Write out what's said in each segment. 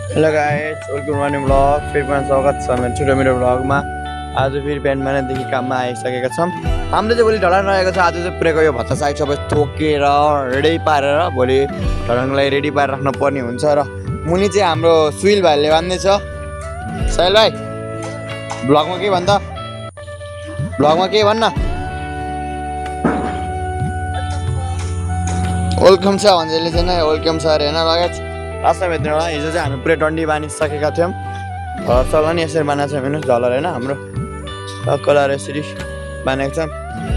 Hello guys, welcome morning blog. फेरि पनि स्वागत छ मेरो छोटो मेरो ब्लगमा। आज फेरि बिहान बिहानदेखि काममा आइसकेका छौँ। हाम्रो चाहिँ भोलि ढलान रहेको छ। आज चाहिँ पुरेको यो भत्ता साइड सबै ठोकेर रेडी पारेर भोलि ढलानलाई रेडी पारेर राख्नु पर्ने हुन्छ। र मुनि चाहिँ हाम्रो सुइल भाइले बाँध्दैछ। साहिल भाइ ब्लगमा के भन्छ? ब्लगमा के भन्न? वेलकम छ भन्जेले चाहिँ नै वेलकम छ अरे होइन लगायत लास्टमा भेट्नु होला। हिजो चाहिँ हामी पुरै डन्डी बाँधिसकेका थियौँ। घर चल्ला नि यसरी बाँधेको छ हेर्नुहोस्, झलर होइन हाम्रो कलर यसरी बाँधेको छ।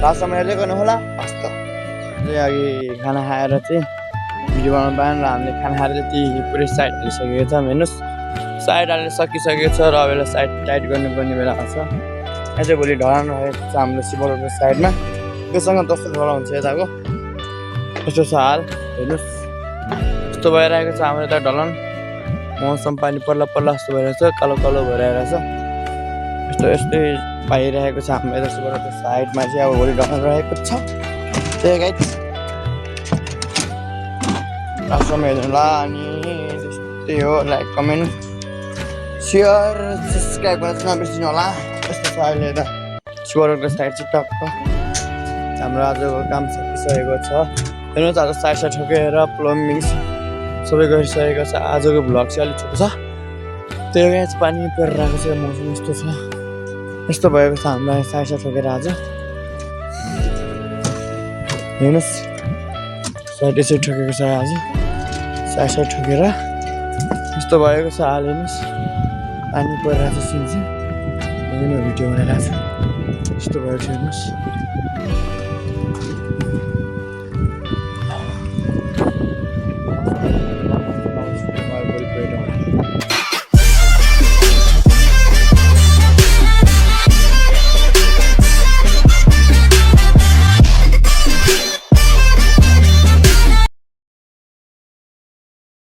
लास्टमा हेर्दै गर्नु होला। हस्त चाहिँ अघि खाना खाएर चाहिँ भिडियो बनाउनु पाएन र हामीले खाना खाएर त्यति पुरै साइड हालिसकेको छौँ। हेर्नुहोस् साइड हालेर सकिसकेको छ र अब यसलाई साइड टाइट गर्नुपर्ने बेला छ। यहाँ चाहिँ भोलि ढलान रहेको छ हाम्रो शिवरोडको साइडमा। त्योसँग जस्तो ढलान हुन्छ यताको यस्तो छ हाल। हेर्नुहोस् यस्तो भइरहेको छ हाम्रो यता ढलान। मौसम पानी पर्ला पर्ला जस्तो भइरहेको छ, कालो कालो भइरहेको छ। यस्तो यस्तै भइरहेको छ हाम्रो यता शिवरोडको साइडमा चाहिँ। अब भोलि ढलान रहेको छ। त्यही गाइस लास्टमा हेर्नुहोला। अनि त्यस्तै हो। लाइक कमेन्ट सेयर सब्सक्राइब गर्न चाहिँ नबिर्सिनु होला। यस्तो छ अहिले यता शिवरोडको साइड चाहिँ टक्क हाम्रो आजको काम सकिसकेको छ। हेर्नुहोस् आज साइड साइड ठोकेर प्लम्बिङ सबै गरिसकेको छ। आजको भ्लग चाहिँ अलिक छोटो छ। त्यही भएर पानी परिरहेको छ, मौसम यस्तो छ। यस्तो भएको छ हाम्रो साइड साइड ठोकेर आज। हेर्नुहोस् साइड यसरी ठोकेको छ आज। साइड साइड ठोकेर यस्तो भएको छ हाल। हेर्नुहोस् पानी परिरहेको छ सिन चाहिँ भिडियो बनाइरहेको छ। यस्तो भएको छ हेर्नुहोस्।